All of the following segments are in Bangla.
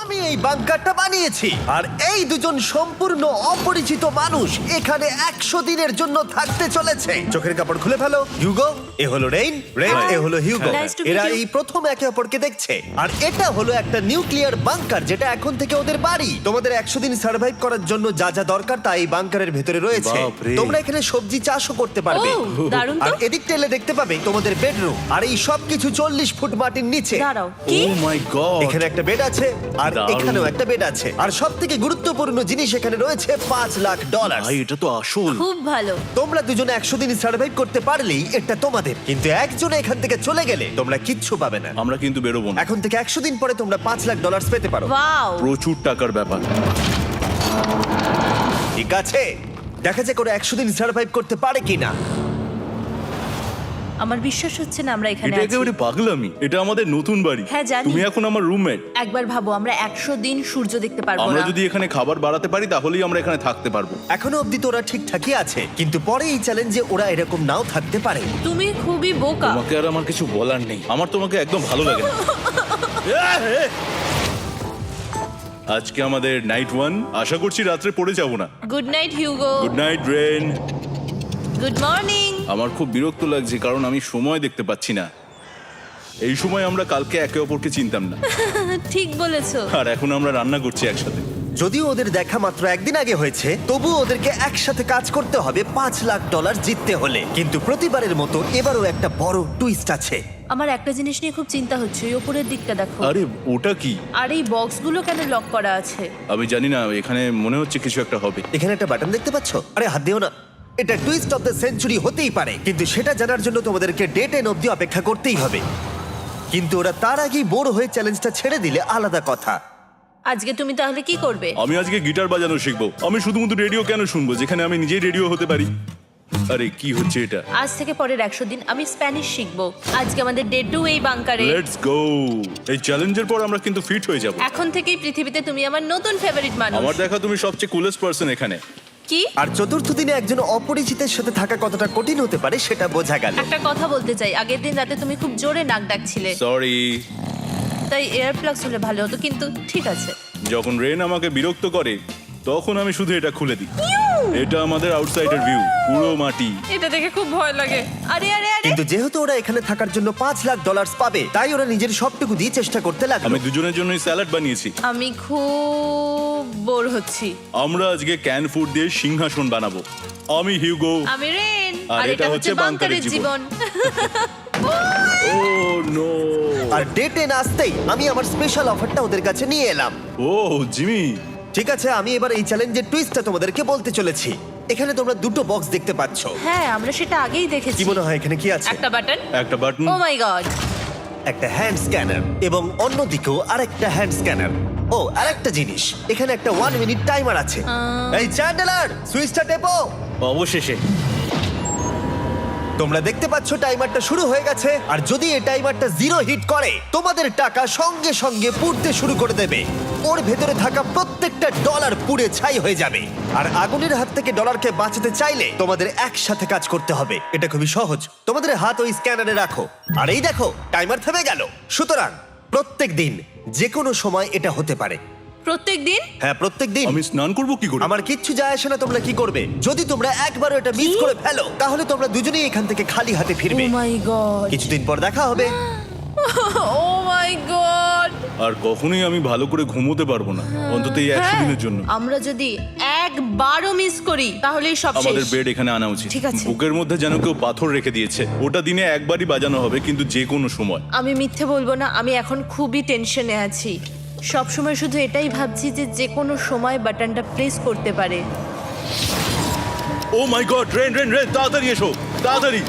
আমি এই বাংকারটা বানিয়েছি আর এই দুজন সম্পূর্ণ অপরিচিত মানুষ এখানে 100 দিনের জন্য থাকতে চলেছে। চোখের কাপড় খুলে ফেলো। হিউগো, এ হলো রেইন, এ হলো হিউগো। Nice to meet এরা you. এই প্রথম একে অপরকে দেখছে। আর এটা হলো একটা নিউক্লিয়ার বাংকার যেটা এখন থেকে ওদের বাড়ি। তোমাদের 100 দিন সার্ভাইভ করার জন্য যা যা দরকার তা এই বাংকারের ভেতরে রয়েছে। বাপরে। তোমরা এখানে সবজি চাষও করতে পারবে। ও, দারুণ তো। আর এদিক টেলে দেখতে পাবে তোমাদের বেডরুম। আর এই সব কিছু 40 ফুট মাটির নিচে। দাঁড়াও, কি? ও মাই গড। এখানে একটা বেড আছে আর দারুণ। এখানেও একটা বেড আছে। আর সবথেকে গুরুত্বপূর্ণ জিনিস এখানে রয়েছে $5,00,000। ভাই এটা তো আসল। খুব ভালো। তোমরা দুজনে 100 দিন সার্ভাইভ করতে পারলেই এটা তোমাদের, কিন্তু একজন এখান থেকে চলে গেলে তোমরা কিচ্ছু পাবে না। আমরা কিন্তু বেরোবো না। এখন থেকে 100 দিন পরে তোমরা $5,00,000 পেতে পারো। ওয়াও। প্রচুর টাকার ব্যাপার। ঠিক আছে, দেখা যাক ওরা 100 দিন সার্ভাইভ করতে পারে কিনা। আমার বিশ্বাস হচ্ছে না আমরা এখানে এটা আছি। একেবারে পাগলামি। এটা আমাদের নতুন বাড়ি। হ্যাঁ, জানি। তুমি এখন আমার রুমমেট। একবার ভাবো, আমরা 100 দিন সূর্য দেখতে পারবো আমরা না। যদি এখানে খাবার বাড়াতে পারি তাহলেই আমরা এখানে থাকতে পারবো। এখনো অব্দি তো ওরা ঠিকঠাকই আছে, কিন্তু পরে এই চ্যালেঞ্জে ওরা এরকম নাও থাকতে পারে। তুমি খুবই বোকা। তোমাকে আর আমার কিছু বলার নেই। আমার তোমাকে একদম ভালো লাগে না। আজকে আমাদের নাইট 1। আশা করছি রাত্রে পড়ে যাব না। Good night Hugo. Good night Ren. Good morning. আমার খুব বিরক্ত লাগছে কারণ আমি সময় দেখতে পাচ্ছি না। এই সময় আমরা কালকে একে অপরকে চিনতাম না, ঠিক বলেছো। আর এখন আমরা রান্না করছি একসাথে। যদিও ওদের দেখা মাত্র একদিন আগে হয়েছে, তবু ওদেরকে একসাথে কাজ করতে হবে $5,00,000 জিততে হলে। কিন্তু প্রতিবারের মতো এবারও একটা বড় টুইস্ট আছে। আমার একটা জিনিস নিয়ে খুব চিন্তা হচ্ছে, ওই উপরের দিকটা দেখো। আরে ওটা কি? আর এই বক্সগুলো কেন লক করা আছে? আমি জানি না, এখানে মনে হচ্ছে কিছু একটা হবে। এখানে একটা বাটন দেখতে পাচ্ছ? আরে হাত দিও না। এটা টুইস্ট অফ দ্য সেঞ্চুরি হতেই পারে, কিন্তু সেটা জানার জন্য তোমাদেরকে ডে 10 অব্দি অপেক্ষা করতেই হবে। কিন্তু ওরা তার আগেই বোর হয়ে চ্যালেঞ্জটা ছেড়ে দিলে আলাদা কথা। আজকে তুমি তাহলে কি করবে? আমি আজকে গিটার বাজানো শিখবো। আমি শুধুমাত্র রেডিও কেন শুনবো যেখানে আমি নিজেই রেডিও হতে পারি? আরে কি হচ্ছে এটা? আজ থেকে পরের 100 দিন আমি স্প্যানিশ শিখবো। আজকে আমাদের ডে 2 এই বাংকারে। Let's go. এই চ্যালেঞ্জের পর আমরা কিন্তু ফিট হয়ে যাব। এখন থেকেই পৃথিবীতে তুমি আমার নতুন ফেভারিট মানুষ। আমার দেখা তুমি সবচেয়ে কুলেস্ট পারসন এখানে। কি? আর চতুর্থ দিনে একজন অপরিচিতের সাথে থাকা কতটা কঠিন হতে পারে সেটা বোঝা গেল। একটা কথা বলতে চাই, আগের দিন রাতে তুমি খুব জোরে নাক ডাকছিলে, সরি। তাই এয়ার প্লাগস হলে ভালো হতো, কিন্তু ঠিক আছে। যখন রেন আমাকে বিরক্ত করে তখন আমি শুধু এটা খুলে দিই। এটা আমাদের আউটসাইডার ভিউ, পুরো মাটি। এটা দেখে খুব ভয় লাগে। আরে আরে আরে, কিন্তু যেহেতু ওরা এখানে থাকার জন্য $5,00,000 পাবে, তাই ওরা নিজের সবটুকু দিয়ে চেষ্টা করতে লাগলো। আমি দুজনের জন্যই স্যালাড বানিয়েছি। আমি খুব বোর হচ্ছি। আমরা আজকে ক্যান ফুড দিয়ে সিংহাসন বানাবো। আমি হিউগো। আমি রেন, আর আর এটা হচ্ছে বাংকারের জীবন। ও নো। আর ডে 10 আসতেই আমি আমার স্পেশাল অফারটা ওদের কাছে নিয়ে এলাম। ও জিমি। ঠিক আছে, আমি এবার এই চ্যালেঞ্জের টুইস্টটা তোমাদেরকে বলতে চলেছি। এখানে তোমরা দুটো বক্স দেখতে পাচ্ছ। হ্যাঁ, আমরা সেটা আগেই দেখেছি। কি মনে হয় এখানে কি আছে? একটা বাটন। একটা বাটন। O my god. একটা হ্যান্ড স্ক্যানার এবং অন্যদিকেও আরেকটা হ্যান্ড স্ক্যানার। ও, আরেকটা জিনিস, এখানে একটা 1 মিনিট টাইমার আছে। এই চ্যান্ডেলার, সুইচটা টেপো। অবশেষে। তোমরা দেখতে পাচ্ছ টাইমারটা শুরু হয়ে গেছে। আর যদি এই টাইমারটা 0 হিট করে, তোমাদের টাকা সঙ্গে সঙ্গে পুড়তে শুরু করে দেবে। ওর ভেতরে থাকা প্রত্যেকটা ডলার পুড়ে ছাই হয়ে যাবে। আর আগুনের হাত থেকে ডলারকে বাঁচাতে চাইলে তোমাদের একসাথে কাজ করতে হবে। এটা খুবই সহজ। তোমাদের হাত ওই স্ক্যানারে রাখো, আর এই দেখো টাইমার থেমে গেল। সুতরাং প্রত্যেক দিন যে কোনো সময় এটা হতে পারে। প্রত্যেক দিন? হ্যাঁ, প্রত্যেক দিন। আমি স্নান করব কি করে? আমার কিচ্ছু যায় আসে না তোমরা কি করবে। যদি তোমরা একবারও এটা মিস করে ফেলো, তাহলে তোমরা দুজনেই এখান থেকে খালি হাতে ও ফিরবে। মাই গড। কিছুদিন পর দেখা হবে। ও মাই গড। আর কখনোই আমি ভালো করে ঘুমোতে পারবো না, অন্তত এই 100 দিনের জন্য। আমরা যদি একবারও মিস করি তাহলেই সব আমাদের শেষ। বেড এখানে আনা উচিত। ঠিক আছে। বুকের মধ্যে যেন কেউ পাথর রেখে দিয়েছে। ওটা দিনে একবারই বাজানো হবে, কিন্তু যে কোনো সময়। আমি মিথ্যে বলবো না, আমি এখন খুবই টেনশনে আছি। সব সময় শুধু এটাই ভাবছি যে যে কোনো সময় বাটনটা প্রেস করতে পারে। ও my god, rain rain rain, তাড়াতাড়ি এসো, তাড়াতাড়ি।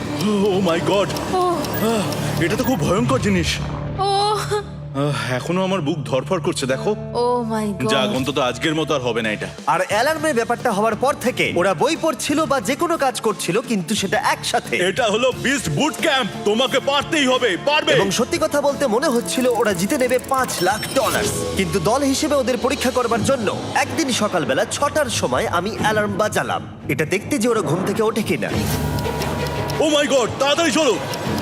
ও মাই গড, ও এটা তো খুব ভয়ঙ্কর জিনিস। ও এখনো আমার বুক ধড়ফড় করছে, দেখো। ও মাই যাক, গড। অন্তত আজকের মতো আর হবে না এটা। আর অ্যালার্মের ব্যাপারটা হওয়ার পর থেকে ওরা বই পড়ছিল বা যে কোনো কাজ করছিল, কিন্তু সেটা একসাথে। এটা হলো বিস্ট বুট ক্যাম্প, তোমাকে পারতেই হবে, পারবে। এবং সত্যি কথা বলতে মনে হচ্ছিল ওরা জিতে নেবে $5,00,000। কিন্তু দল হিসেবে ওদের পরীক্ষা করবার জন্য একদিন সকালবেলা 6টার সময় আমি অ্যালার্ম বাজালাম, এটা দেখতে যে ওরা ঘুম থেকে ওঠে কিনা। ও মাই গড, তাড়াতাড়ি চলো।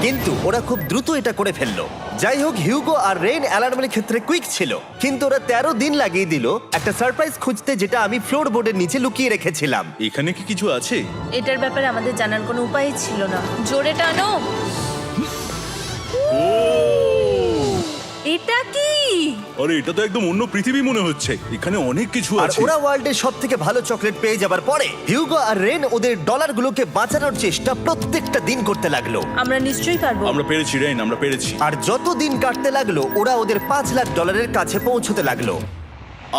কিন্তু ওরা খুব দ্রুত এটা করে ফেললো। যাই হোক, হিউগো আর রেন অ্যালার্মের ক্ষেত্রে কুইক ছিল, কিন্তু ওরা 13 দিন লাগিয়ে দিল একটা সারপ্রাইজ খুঁজতে, যেটা আমি ফ্লোর বোর্ডের নিচে লুকিয়ে রেখেছিলাম। এখানে কি কিছু আছে? এটার ব্যাপারে আমাদের জানার কোনো উপায় ছিল না। জোরে টানো। এটা কি? আরে এটা তো একদম অন্য পৃথিবী মনে হচ্ছে, এখানে অনেক কিছু আর আছে। ওরা ওয়ার্ল্ডের সব থেকে ভালো চকলেট পেয়ে যাবার পরে হিউগো আর রেন ওদের ডলারগুলোকে বাঁচানোর চেষ্টা প্রত্যেকটা দিন করতে লাগলো। আমরা নিশ্চয়ই পারবো। আমরা পেরেছি রেন, আমরা পেরেছি। আর যত দিন কাটতে লাগলো ওরা ওদের $5,00,000 কাছে পৌঁছতে লাগলো।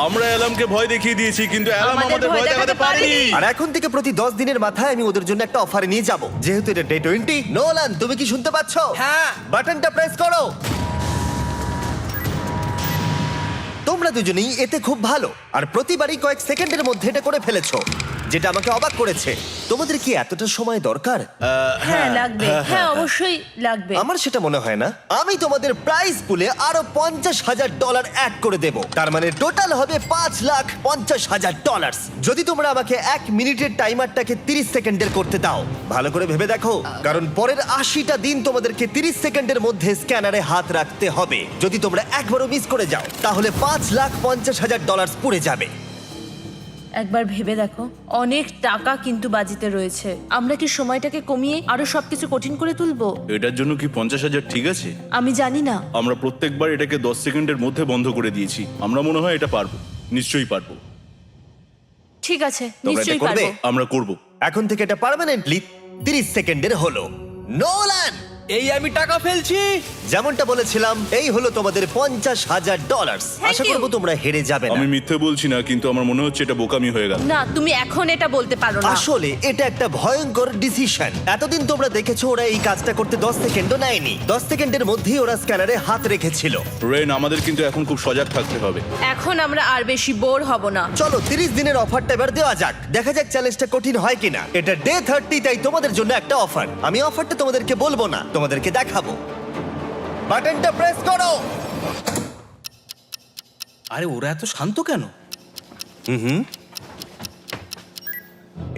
আমরা অ্যালামকে ভয় দেখিয়ে দিয়েছি, কিন্তু অ্যালাম আমাদের ভয় দেখাতে পারেনি। আর এখন থেকে প্রতি 10 দিনের মাথায় আমি ওদের জন্য একটা অফার নিয়ে যাব, যেহেতু এটা ডে 20। নোলান, তুমি কি শুনতে পাচ্ছ? হ্যাঁ। বাটনটা প্রেস করো। তোমরা দুজনেই এতে খুব ভালো, আর প্রতিবারই কয়েক সেকেন্ডের মধ্যে এটা করে ফেলেছো, যেটা আমাকে অবাক করেছে। তোমাদের কি এতটা সময় দরকার? হ্যাঁ লাগবে, হ্যাঁ অবশ্যই লাগবে। আমার সেটা মনে হয় না। আমি তোমাদের প্রাইস পুলে আরো $50,000 অ্যাড করে দেব, তার মানে টোটাল হবে $5,50,000। যদি তোমরা আমাকে 1 মিনিটের টাইমারটাকে 30 সেকেন্ডের করতে দাও। ভালো করে ভেবে দেখো, কারণ পরের 80টা দিন তোমাদেরকে 30 সেকেন্ডের মধ্যে স্ক্যানারে হাত রাখতে হবে। যদি তোমরা একবারও মিস করে যাও, তাহলে $5,50,000 পুড়ে যাবে। একবার ভেবে দেখো, অনেক টাকা কিন্তু বাজিতে রয়েছে। আমরা কি সময়টাকে কমিয়ে আরো সবকিছু কঠিন করে তুলবো? এটার জন্য কি 50,000 ঠিক আছে? আমি জানি না। আমরা প্রত্যেকবার এটাকে 10 সেকেন্ডের মধ্যে বন্ধ করে দিয়েছি। আমরা মনে হয় এটা পারবো, নিশ্চয়ই পারবো। ঠিক আছে, তোমরা এটা নিশ্চয়ই করবে? পারবো। আমরা করব। এখন থেকে এটা পার্মানেন্টলি 30 সেকেন্ডের হলো। নোলান, এই আমি টাকা ফেলছি। যেমনটা বলেছিলাম, এই হলো তোমাদের $50,000। Thank Asha you. করবো তোমরা হেরে যাবে না। আমি মিথ্যে বলছি না, কিন্তু আমার মনে হচ্ছে এটা বোকামি হয়ে গেল। না, তুমি এখন এটা বলতে পারো না। আসলে এটা একটা ভয়ঙ্কর ডিসিশন। এতদিন তোমরা দেখেছো ওরা এই কাজটা করতে 10 সেকেন্ডও নেয়নি। 10 সেকেন্ডের মধ্যেই ওরা স্ক্যানারে হাত রেখেছিল। রেন, আমাদের কিন্তু এখন খুব সজাগ থাকতে হবে। এখন আমরা আর বেশি বোর হব না। চলো 30 দিনের অফারটা এবার দেওয়া যাক, দেখা যাক চ্যালেঞ্জটা কঠিন হয় কিনা। এটা ডে 30, তাই তোমাদের জন্য একটা অফার। আমি অফারটা তোমাদেরকে বলবো না, তোমাদেরকে দেখাবো। বাটনটা প্রেস করো। আরে ওরা এত শান্ত কেন?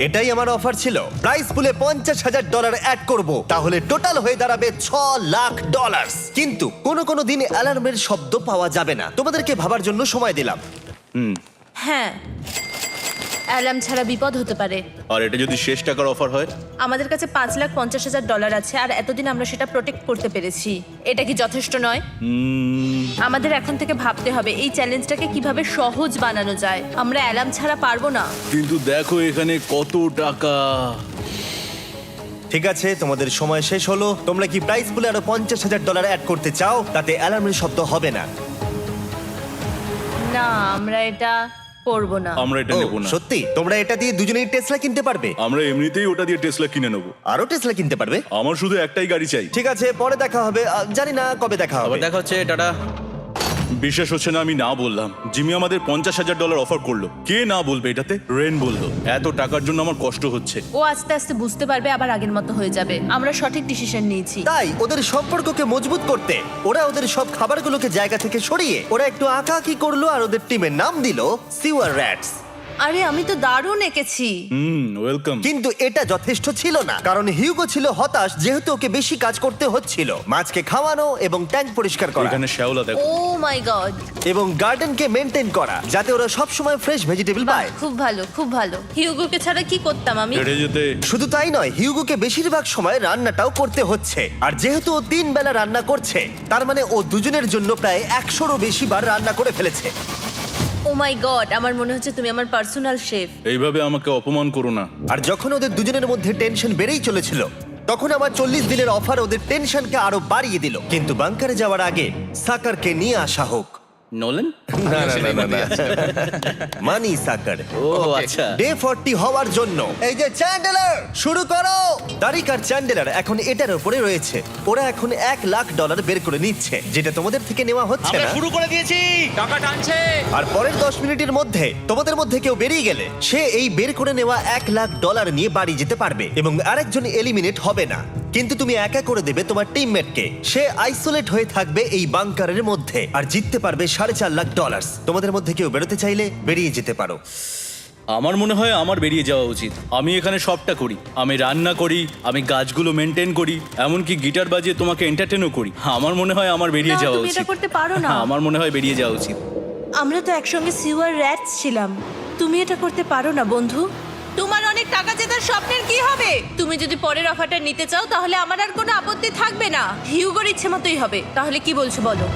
এটাই আমার অফার ছিল। প্রাইস পুলে $50,000 অ্যাড করব, তাহলে টোটাল হয়ে দাঁড়াবে $6,00,000। কিন্তু কোনো দিন অ্যালার্মের শব্দ পাওয়া যাবে না। তোমাদেরকে ভাবার জন্য সময় দিলাম। হ্যাঁ, অ্যালার্ম ছাড়া বিপদ হতে পারে। আর এটা যদি শেষ টাকার অফার হয়? আমাদের কাছে $5,50,000 আছে, আর এতদিন আমরা সেটা প্রোটেক্ট করতে পেরেছি। এটা কি যথেষ্ট নয়? আমাদের এখন থেকে ভাবতে হবে এই চ্যালেঞ্জটাকে কিভাবে সহজ বানানো যায়। আমরা অ্যালার্ম ছাড়া পারবো না। কিন্তু দেখো এখানে কত টাকা। ঠিক আছে, তোমাদের সময় শেষ হলো। তোমরা কি প্রাইস পুলে আরো $50,000 অ্যাড করতে চাও? তাতে অ্যালার্মের শব্দ হবে না। না, আমরা এটা করবো না। আমরা এটা ও, নেব না। সত্যি? তোমরা এটা দিয়ে দুজনেই টেসলা কিনতে পারবে? আমরা এমনিতেই ওটা দিয়ে টেসলা কিনে নেব। আরো টেসলা কিনতে পারবে? আমার শুধু একটাই গাড়ি চাই। ঠিক আছে, পরে দেখা হবে। জানি না কবে দেখা হবে। আবার দেখা হচ্ছে, টাটা। বিশ্বাস হচ্ছে না আমি না বললাম। জিমি আমাদের $50,000 অফার করলো। কে না বলবে এটাতে? রেন বললো। এত টাকার জন্য আমার কষ্ট হচ্ছে। ও আস্তে আস্তে বুঝতে পারবে, আবার আগের মতো হয়ে যাবে। আমরা সঠিক ডিসিশন নিয়েছি। তাই ওদের সম্পর্ককে মজবুত করতে ওরা ওদের সব খাবারগুলোকে জায়গা থেকে সরিয়ে ওরা একটু আঁকাআঁকি করলো, আর ওদের টিমের নাম দিল সিওয়ার র্যাটস। আরে আমি তো দারুণ এঁকেছি। ওয়েলকাম। কিন্তু এটা যথেষ্ট ছিল না, কারণ হিউগো ছিল হতাশ, যেহেতু ওকে বেশি কাজ করতে হচ্ছিল। মাছকে খাওয়ানো এবং ট্যাঙ্ক পরিষ্কার করা এখানে শ্যাওলা দেখো। ও মাই গড। এবং গার্ডেনকে মেনটেন করা, যাতে ওরা সব সময় ফ্রেশ ভেজিটেবল পায়। খুব ভালো, খুব ভালো। হিউগোকে ছাড়া কি করতাম আমি? হেঁটে যেতে। শুধু তাই নয়, হিউগোকে বেশিরভাগ সময় রান্নাটাও করতে হচ্ছে। আর যেহেতু ও 3 বেলা রান্না করছে, তার মানে ও দুজনের জন্য প্রায় 100রও বেশি বার রান্না করে ফেলেছে। ও মাই গড, আমার মনে হচ্ছে তুমি আমার পার্সোনাল শেফ। এইভাবে আমাকে অপমান করো না। আর যখন ওদের দুজনের মধ্যে টেনশন বেড়েই চলেছিল, তখন আমার 40 দিনের অফার ওদের টেনশনকে আরো বাড়িয়ে দিল। কিন্তু বাংকারে যাওয়ার আগে সাকারকে নিয়ে আসা হোক। নোলেন? মানি সাকার। ও আচ্ছা। ডে 40 হওয়ার জন্য এই যে চ্যান্ডেলার শুরু করো। তারিক আর চ্যান্ডেলার এখন এটার উপরে রয়েছে। ওরা এখন $1,00,000 বের করে নিচ্ছে, যেটা তোমাদের থেকে নেওয়া হচ্ছে আমরা না। শুরু করে দিয়েছি, টাকা টানছে। আর পরের 10 মিনিটের মধ্যে তোমাদের মধ্যে কেউ বেরিয়ে গেলে সে এই বের করে নেওয়া $1,00,000 নিয়ে বাড়ি যেতে পারবে, এবং আরেকজন এলিমিনেট হবে না। কিন্তু তুমি একা করে দেবে তোমার টিমমেটকে। সে আইসোলেট হয়ে থাকবে এই বাংকারের মধ্যে, আর জিততে পারবে $4.5 লাখ। তোমাদের মধ্যে কেউ বেরোতে চাইলে বেরিয়ে যেতে পারো। আমার মনে হয় আমার বেরিয়ে যাওয়া উচিত। আমি এখানে সবটা করি, আমি রান্না করি, আমি গাছগুলো মেনটেন করি, এমনকি গিটার বাজিয়ে তোমাকে এন্টারটেনও করি। আমার মনে হয় আমার বেরিয়ে না, যাওয়া তুমি এটা উচিত। করতে পারো না। আমার মনে হয় বেরিয়ে যাওয়া উচিত। আমরা তো একসঙ্গে সিওয়ার র্যাটস ছিলাম। তুমি এটা করতে পারো না বন্ধু। তোমার অনেক টাকা জেতার স্বপ্নের কি হবে? তুমি যদি পরের অফারটা নিতে চাও তাহলে আমার আর কোনো আপত্তি থাকবে না। হিউগোর ইচ্ছে মতোই হবে। তাহলে কি বলছো বলো?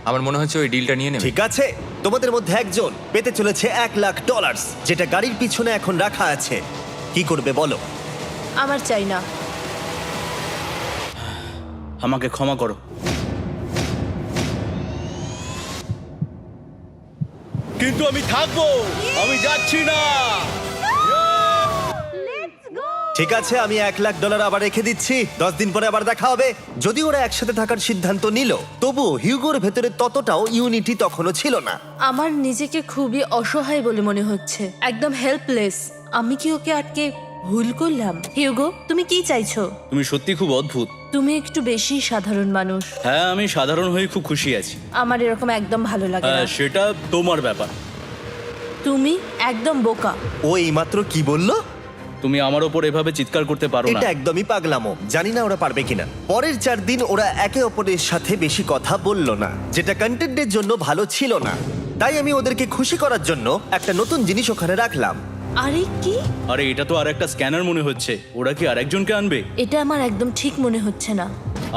আমার মনে হচ্ছে ওই ডিলটা নিয়ে নেবে। ঠিক আছে, তোমাদের মধ্যে একজন পেতে চলেছে $1,00,000, যেটা গাড়ির পিছনে এখন রাখা আছে। কি করবে বলো? আমার চাই না। আমাকে ক্ষমা করো। কিন্তু আমি থাকবো, আমি যাচ্ছি না। ঠিক আছে, আমি $1,00,000 আবার রেখে দিচ্ছি। 10 দিন পরে আবার দেখা হবে। যদি ওরা একসাথে থাকার সিদ্ধান্ত নিল, তবুও হিউগোর ভেতরে ততটাও ইউনিটি তখনও ছিল না। আমার নিজেকে খুবই অসহায় বলে মনে হচ্ছে, একদম হেল্পলেস। আমি কি ওকে আটকে ভুল করলাম? হিউগো, তুমি কি চাইছো? তুমি সত্যি খুব অদ্ভুত। তুমি একটু বেশি সাধারণ মানুষ। হ্যাঁ, আমি সাধারণ হয়ে খুব খুশি আছি। আমার এরকম একদম ভালো লাগে না। হ্যাঁ, সেটা তোমার ব্যাপার। তুমি একদম বোকা। ও এইমাত্র কি বললো? তুমি আমার ওপর এভাবে চিৎকার করতে পারো না। এটা একদমই পাগলামো। জানি না ওরা পারবে কিনা। পরের 4 দিন ওরা একে অপরের সাথে বেশি কথা বললো না, যেটা কন্টেন্টের জন্য ভালো ছিল না। তাই আমি ওদেরকে খুশি করার জন্য একটা নতুন জিনিস ওখানে রাখলাম। আরে কি? আরে এটা তো আর একটা স্ক্যানার মনে হচ্ছে। ওরা কি আরেকজনকে আনবে? এটা আমার একদম ঠিক মনে হচ্ছে না।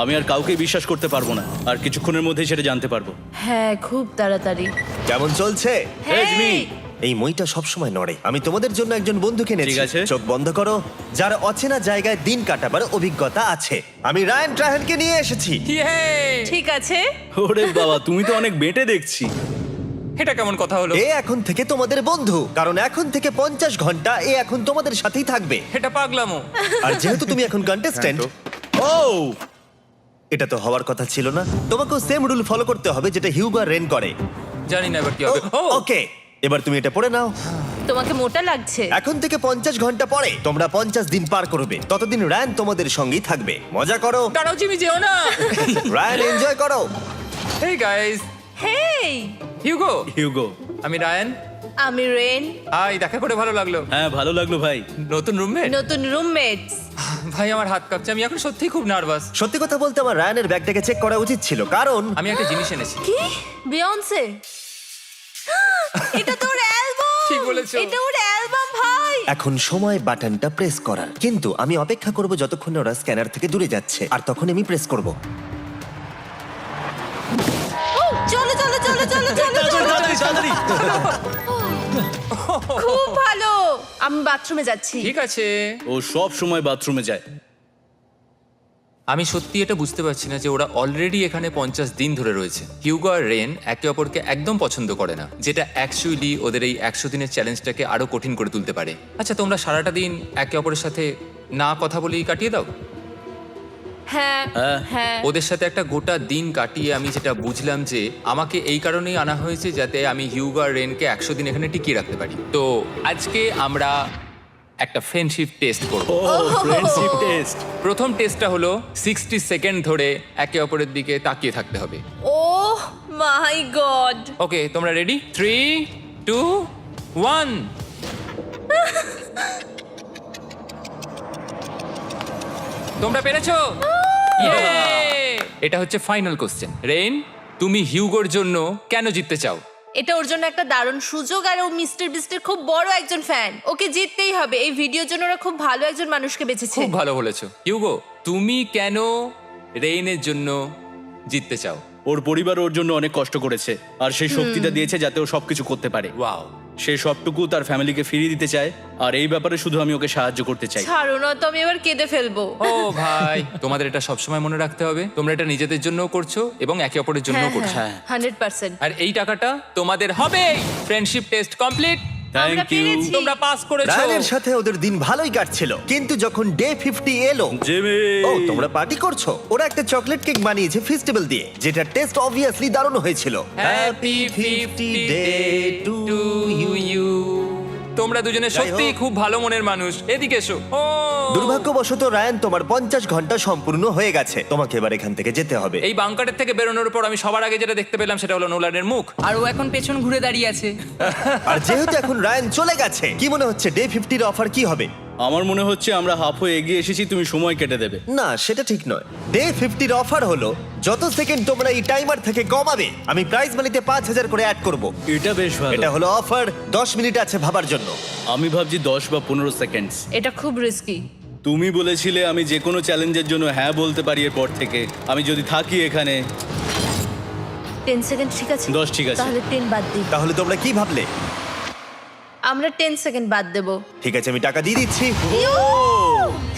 আমি আর কাউকে বিশ্বাস করতে পারবো না। আর কিছুক্ষণের মধ্যেই সেটা জানতে পারবো। হ্যাঁ, খুব তাড়াতাড়ি। কেমন চলছে? Hey, Jimmy! এই মইটা সবসময় নড়ে। আমি তোমাদের জন্য একজন বন্ধুকে এনেছি। ঠিক আছে। চোখ বন্ধ করো। যার অচেনা জায়গায় দিন কাটাবার অভিজ্ঞতা আছে। আমি রায়ান ট্রাহেনকে নিয়ে এসেছি। ইয়ে! ঠিক আছে। ওরে বাবা, তুমি তো অনেক বেটে দেখছি। এটা কেমন কথা হলো? এ এখন থেকে তোমাদের বন্ধু, কারণ এখন থেকে 50 ঘন্টা এ এখন তোমাদের সাথেই থাকবে। এটা পাগলামো। আর যেহেতু তুমি এখন কন্টেস্ট্যান্ট, ও এটা তো হওয়ার কথা ছিল না। তোমাকেও সেম রুল ফলো করতে হবে যেটা হিউগো আর রেন করে। জানি না এবার কি হবে। ও ওকে, এবার তুমি এটা পড়ে নাও। তোমাকে মোটা লাগছে। এখন থেকে 50 ঘন্টা পরে তোমরা 50 দিন পার করবে। ততদিন রায়ান তোমাদের সঙ্গেই থাকবে। মজা করো, দাঁড়াও জিমি, যেও না। রায়ান এনজয় করো। হেই গাইস, হেই, হিউগো। হিউগো। আমি রায়ান। আমি রেন। হাই, দেখা করে ভালো লাগলো। হ্যাঁ, ভালো লাগলো ভাই। নতুন রুমমেট। নতুন রুমমেটস। ভাই আমার হাত কাঁপছে, আমি এখন সত্যিই খুব নার্ভাস। সত্যি কথা বলতে আমার রায়ানের ব্যাগটাকে চেক করা উচিত ছিল, কারণ আমি একটা জিনিস এনেছি। কি? বিয়ন্সে? এটা তো ওর অ্যালবাম। ঠিক বলেছো। এটা ওর অ্যালবাম ভাই। এখন সময় বাটনটা প্রেস করার। কিন্তু আমি অপেক্ষা করব যতক্ষণ ওরা স্ক্যানার থেকে দূরে যাচ্ছে, আর তখন আমি প্রেস করব। ও, চলো চলো চলো চলো চলো চলো। তাড়াতাড়ি। খুব ভালো। আমি বাথরুমে যাচ্ছি। ঠিক আছে। ও সব সময় বাথরুমে যায়। আমি সত্যি এটা বুঝতে পারছি না যে ওরা অলরেডি এখানে 50 দিন ধরে রয়েছে। হিউগো আর রেন একে অপরকে একদম পছন্দ করে না, যেটা অ্যাকচুয়ালি ওদের এই 100 দিনের চ্যালেঞ্জটাকে আরো কঠিন করে তুলতে পারে। আচ্ছা, তোমরা সারাটা দিন একে অপরের সাথে না কথা বলেই কাটিয়ে দাও? হ্যাঁ হ্যাঁ। ওদের সাথে একটা গোটা দিন কাটিয়ে আমি যেটা বুঝলাম যে আমাকে এই কারণেই আনা হয়েছে যাতে আমি হিউগো আর রেনকে 100 দিন এখানে টিকিয়ে রাখতে পারি। তো আজকে আমরা একটা ফ্রেন্ডশিপ টেস্ট করব। ও ফ্রেন্ডশিপ টেস্ট। প্রথম টেস্টটা হলো 60 সেকেন্ড ধরে একে অপরের দিকে তাকিয়ে থাকতে হবে। ওহ মাই গড। ওকে, তোমরা রেডি? 3, 2, 1। তোমরা পেরেছো? Yay! এটা হচ্ছে ফাইনাল কোশ্চেন। রেইন, তুমি হিউগোর জন্য কেন জিততে চাও? এটা ওর জন্য একটা দারুণ সুযোগ, আর ও মিস্টার বিস্টের খুব বড় একজন ফ্যান। ওকে জিততেই হবে। এই ভিডিওর জন্য ওরা খুব ভালো একজন মানুষকে বেছেছে। খুব ভালো বলেছো। হিউগো, তুমি কেন রেইনের জন্য জিততে চাও? ওর পরিবার ওর জন্য অনেক কষ্ট করেছে, আর সেই শক্তিটা দিয়েছে যাতে ও সবকিছু করতে পারে। ওয়াও। সে সবটুকু তার ফ্যামিলিকে ফিরিয়ে দিতে চায়, আর এই ব্যাপারে শুধু আমি ওকে সাহায্য করতে চাই। ছাড়ো না তো, আমি এবার কেঁদে ফেলবো। ও ভাই, তোমাদের এটা সবসময় মনে রাখতে হবে। তোমরা এটা নিজেদের জন্যও করছো এবং একে অপরের জন্যও করছো। হ্যাঁ। 100%। আর এই টাকাটা তোমাদের হবে। Friendship test complete. আমরা থ্যাংক ইউ পেরেছি। তোমরা পাস করেছো। রায়ানের সাথে ওদের দিন ভালোই কাটছিল, কিন্তু যখন ডে 50 এলো, জিমি। ও তোমরা পার্টি করছো। ওরা একটা চকলেট কেক বানিয়েছে ফেস্টিভ্যাল দিয়ে, যেটা টেস্ট অবভিয়াসলি দারুণ হয়েছিল। Happy 50 day to you. তোমরা দুজনে যাই সত্যি হোক। খুব ভালো মনের মানুষ, এদিকে এসো। ও দুর্ভাগ্যবশত রায়ান, তোমার 50 ঘন্টা সম্পূর্ণ হয়ে গেছে, তোমাকে এবার এখান থেকে যেতে হবে। এই বাংকারের থেকে বেরোনোর পর আমি সবার আগে যেটা দেখতে পেলাম সেটা হলো নোলানের মুখ। আর ও এখন পেছন ঘুরে দাঁড়িয়ে আছে। আর যেহেতু এখন রায়ান চলে গেছে, কি মনে হচ্ছে ডে 50 অফার কি হবে? আমার মনে হচ্ছে আমরা হাফ হয়ে এগিয়ে এসেছি, তুমি সময় কেটে দেবে। না, সেটা ঠিক নয়। ডে 50 অফার হলো যত সেকেন্ড তোমরা এই টাইমার থেকে কমাবে, আমি প্রাইজ মানিতে 5000 করে অ্যাড করব। এটা বেশ ভালো। এটা হলো অফার, 10 মিনিট আছে ভাবার জন্য। আমি ভাবছি 10 বা 15 সেকেন্ডস। এটা খুব রিস্কি। তুমি বলেছিলে আমি যে কোনো চ্যালেঞ্জের জন্য হ্যাঁ বলতে পারি এরপর থেকে। আমি যদি থাকি এখানে 10 সেকেন্ড ঠিক আছে? 10 ঠিক আছে। তাহলে 10 বাদ দিই। তাহলে তোমরা কি ভাবলে? আমরা 10 সেকেন্ড বাদ দেব। ঠিক আছে, আমি টাকা দিয়ে দিচ্ছি।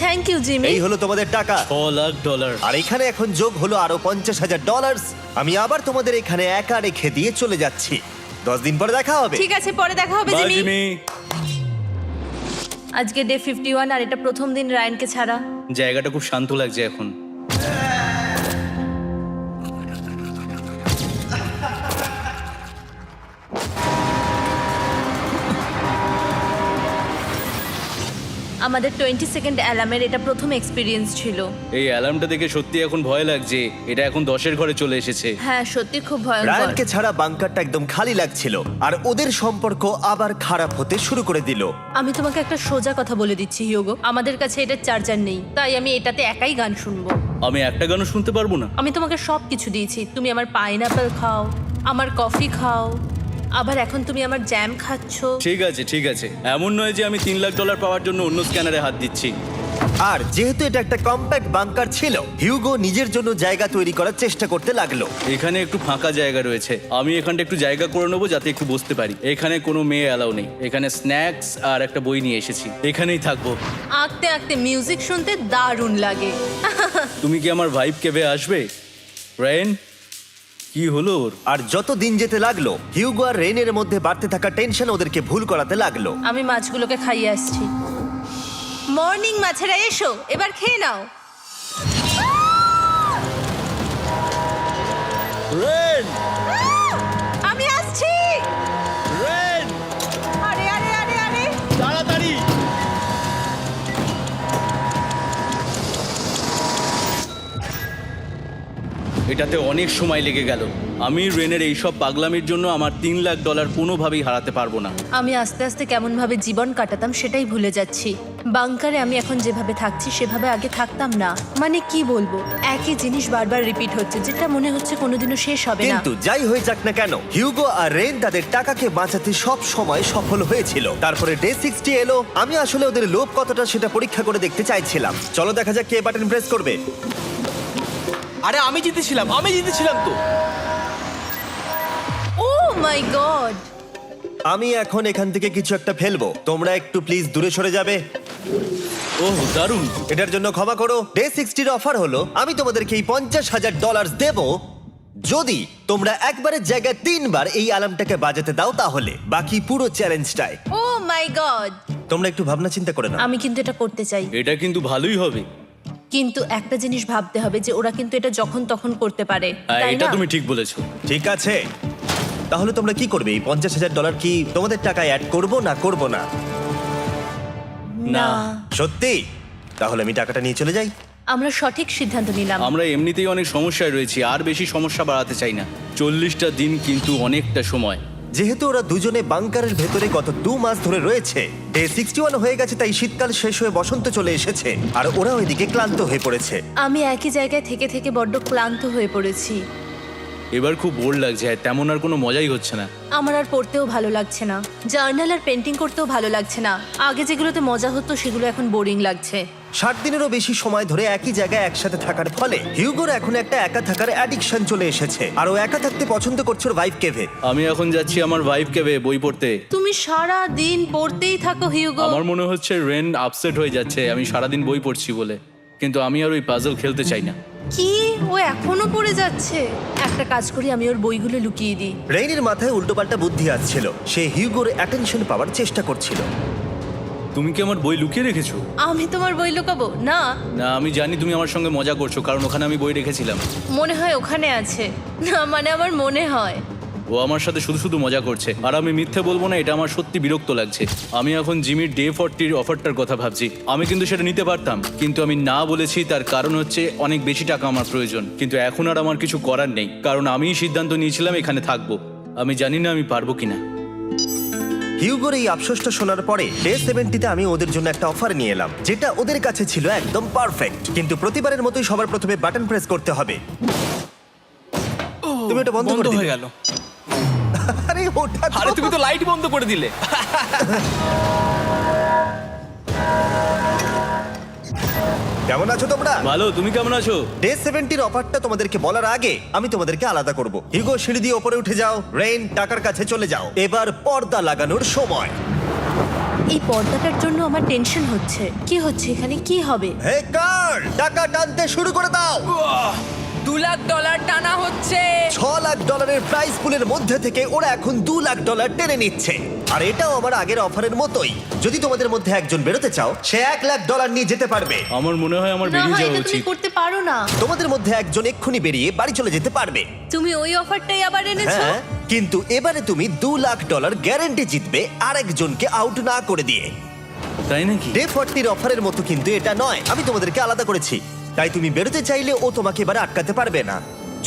Thank you Jimmy. এই হলো তোমাদের টাকা। $6,00,000। আর এখানে এখন যোগ হলো আরো $50,000। আমি আবার তোমাদের এখানে একা রেখে দিয়ে চলে যাচ্ছি। 10 দিন পরে দেখা হবে। ঠিক আছে, পরে দেখা হবে বাই জিমি। জিমি। আজকে ডে 51 আর এটা প্রথম দিন রায়ানকে ছাড়া। জায়গাটা খুব শান্ত লাগছে এখন। আমাদের 20 সেকেন্ড অ্যালার্মের এটা প্রথম এক্সপিরিয়েন্স ছিল। এই অ্যালার্মটা দেখে সত্যি এখন ভয় লাগছে। এটা এখন 10-এর ঘরে চলে এসেছে। হ্যাঁ, সত্যি খুব ভয়ঙ্কর। রায়ানকে ছাড়া বাংকারটা একদম খালি লাগছিল, আর ওদের সম্পর্ক আবার খারাপ হতে শুরু করে দিল। আমি তোমাকে একটা সোজা কথা বলে দিচ্ছি হিয়োগো, আমাদের কাছে এটার চার্জার নেই, তাই আমি এটাতে একাই গান শুনবো। আমি একটা গানও শুনতে পারবো না। আমি তোমাকে সব কিছু দিয়েছি, তুমি আমার পাইনাপেল খাও, আমার কফি খাও, আবার এখন তুমি আমার জ্যাম খাচ্ছ। ঠিক আছে ঠিক আছে, এমন নয় যে আমি $3,00,000 পাওয়ার জন্য অন্য স্ক্যানারে হাত দিচ্ছি। আর যেহেতু এটা একটা কম্প্যাক্ট বাংকার ছিল, হিউগো নিজের জন্য জায়গা তৈরি করার চেষ্টা করতে লাগলো। এখানে একটু ফাঁকা জায়গা রয়েছে, আমি এখানটা একটু জায়গা করে নেবো যাতে একটু বসতে পারি। এখানে কোনো মেয়ে অ্যালাউ নেই। এখানে স্ন্যাক্স আর একটা বই নিয়ে এসেছি, এখানেই থাকবো। আঁকতে আঁকতে মিউজিক শুনতে দারুণ লাগে। তুমি কি আমার ভাইব কেবে আসবে? রেন, কি হলো ওর? আর যত দিন যেতে লাগলো, হিউগো আর রেনের মধ্যে বাড়তে থাকা টেনশন ওদেরকে ভুল করাতে লাগলো। আমি মাছগুলোকে খাইয়ে আসছি। মর্নিং মাছেরা, এসো এবার খেয়ে নাও। রেন, আমি আসছি। রেন, আরে আরে আরে আরে, তাড়াতাড়ি! এটাতে অনেক সময় লেগে গেল। আমি রেনের এইসব পাগলামির জন্য আমার $3,00,000 কোনোভাবেই হারাতে পারবো না। আমি আস্তে আস্তে কেমন ভাবে জীবন কাটাতাম সেটাই ভুলে যাচ্ছি। বাংকারে আমি এখন যেভাবে থাকছি সেভাবে আগে থাকতাম না। মানে কি বলবো, একই জিনিস বারবার রিপিট হচ্ছে, যেটা মনে হচ্ছে কোনোদিনও শেষ হবে না। কিন্তু যাই হয়ে যাক না কেন, হিউগো আর রেন তাদের টাকাকে বাঁচাতে সব সময় সফল হয়েছিল। তারপরে ডে 60 এলো। আমি আসলে ওদের লোভ কতটা সেটা পরীক্ষা করে দেখতে চাইছিলাম। চলো দেখা যাক কে বাটন প্রেস করবে। আরে আমি জিতেছিলাম তো। ও মাই গড! আমি এখন এখান থেকে কিছু একটা ফেলবো, তোমরা একটু প্লিজ দূরে সরে যাবে। ওহ দারুণ। এটার জন্য ক্ষমা করো। ডে 60 অফার হলো আমি তোমাদেরকে এই $50,000 দেব যদি তোমরা একবারের জায়গায় 3 বার এই অ্যালার্মটাকে বাজাতে দাও, তাহলে বাকি পুরো চ্যালেঞ্জটাই। ও মাই গড! তোমরা একটু ভাবনা চিন্তা করে নাও। আমি কিন্তু এটা করতে চাই, এটা কিন্তু ভালোই হবে। কিন্তু একটা জিনিস ভাবতে হবে যে ওরা কিন্তু এটা যখন তখন করতে পারে, তাই এটা না? তুমি ঠিক বলেছো। ঠিক আছে, তাহলে তোমরা কি করবে? এই $50,000 কি তোমাদের টাকায় অ্যাড করবো না করবো না? না, সত্যি? তাহলে আমি টাকাটা নিয়ে চলে যাই। আমরা সঠিক সিদ্ধান্ত নিলাম। আমরা এমনিতেই অনেক সমস্যায় রয়েছি, আর বেশি সমস্যা বাড়াতে চাই না। 40টা দিন কিন্তু অনেকটা সময়। যেহেতু ওরা দুজনে বাংকারের ভেতরে গত 2 মাস ধরে রয়েছে, ডে 61 হয়ে গেছে, তাই শীতকাল শেষ হয়ে বসন্ত চলে এসেছে, আর ওরা ওইদিকে ক্লান্ত হয়ে পড়েছে। আমি একই জায়গায় থেকে থেকে বড্ড ক্লান্ত হয়ে পড়েছি। এবার খুব বোর লাগছে, তেমন আর কোনো মজাই হচ্ছে না। আমার আর পড়তেও ভালো লাগছে না, জার্নাল আর পেন্টিং করতেও ভালো লাগছে না। আগে যেগুলোতে মজা হতো সেগুলো এখন বোরিং লাগছে। 60 দিনেরও বেশি সময় ধরে একই জায়গায় একসাথে থাকার ফলে হিউগোর এখন একটা একা থাকার অ্যাডিকশন চলে এসেছে, আর ও একা থাকতে পছন্দ করছে ওর ভাইফ কেভে। আমি এখন যাচ্ছি আমার ওয়াইফ কেবে বই পড়তে। তুমি সারা দিন পড়তেই থাকো হিউগো। আমার মনে হচ্ছে রেন আপসেট হয়ে যাচ্ছে আমি সারাদিন বই পড়ছি বলে, কিন্তু আমি আর ওই পাজল খেলতে চাই না। কি, ও এখনো পড়ে যাচ্ছে? একটা কাজ করি, আমি ওর বইগুলো লুকিয়ে দিই। রেইনের মাথায় উল্টোপাল্টা বুদ্ধি আসছিল, সে হিউগোর অ্যাটেনশন পাওয়ার চেষ্টা করছিল। তুমি কি আমার বই লুকিয়ে রেখেছো? আমি তোমার বই লুকাবো না? না, আমি জানি তুমি আমার সঙ্গে মজা করছো, কারণ ওখানে আমি বই রেখেছিলাম। মনে হয় ওখানে আছে। না মানে আমার মনে হয়। ও আমার সাথে শুধু শুধু মজা করছে, আর আমি মিথ্যে বলবো না, এটা আমার সত্যি বিরক্ত লাগছে। আমি এখন জিমির ডে 40 অফারটার কথা ভাবছি। আমি কিন্তু সেটা নিতে পারতাম, কিন্তু আমি না বলেছি। তার কারণ হচ্ছে অনেক বেশি টাকা আমার প্রয়োজন, কিন্তু এখন আর আমার কিছু করার নেই, কারণ আমিই সিদ্ধান্ত নিয়েছিলাম এখানে থাকবো। আমি জানি না আমি পারবো কিনা। হিউগোর এই আফসোসটা শোনার পরে ডে 70-তে আমি ওদের জন্য একটা অফার নিয়ে এলাম, যেটা ওদের কাছে ছিল একদম পারফেক্ট। কিন্তু প্রতিবারের মতোই সবার প্রথমে বাটন প্রেস করতে হবে। তুমি এটা বন্ধ করে হয়ে দিলে। গেল। আরে ওটা তো- আরে তুমি তো লাইট বন্ধ করে দিলে। কেমন আছো তোমরা? ভালো, তুমি কেমন আছো? ডে 70-র অফারটা তোমাদেরকে বলার আগে আমি তোমাদেরকে আলাদা করব। হিউগো, সিঁড়ি দিয়ে ওপরে উঠে যাও। রেইন, টাকার কাছে চলে যাও। এবার পর্দা লাগানোর সময়। এই পর্দাটার জন্য আমার টেনশন হচ্ছে। কি হচ্ছে এখানে, কি হবে? হে কার, টাকা টানতে শুরু করে দাও। $2,00,000 টানা হচ্ছে। $6,00,000 প্রাইস পুলের মধ্যে থেকে ওরা এখন $2,00,000 টেনে নিচ্ছে। আর এটাও আমার আগের অফারের মতোই। যদি তোমাদের মধ্যে একজন বেরোতে চাও, সে $1,00,000 নিয়ে যেতে পারবে। আমার মনে হয় আমার না বেরিয়ে হয় যাওয়া এটা তুমি উচিত। করতে পারো না। তোমাদের মধ্যে একজন এক্ষুনি বেরিয়ে বাড়ি চলে যেতে পারবে। তুমি ওই অফারটাই আবার এনেছো। হ্যাঁ, কিন্তু এবারে তুমি $2,00,000 গ্যারান্টি জিতবে আরেকজনকে আউট না করে দিয়ে। তাই নাকি? ডে 40-র অফারের মতো কিন্তু এটা নয়। আমি তোমাদেরকে আলাদা করেছি, তাই তুমি বেরোতে চাইলে ও তোমাকে এবারে আটকাতে পারবে না।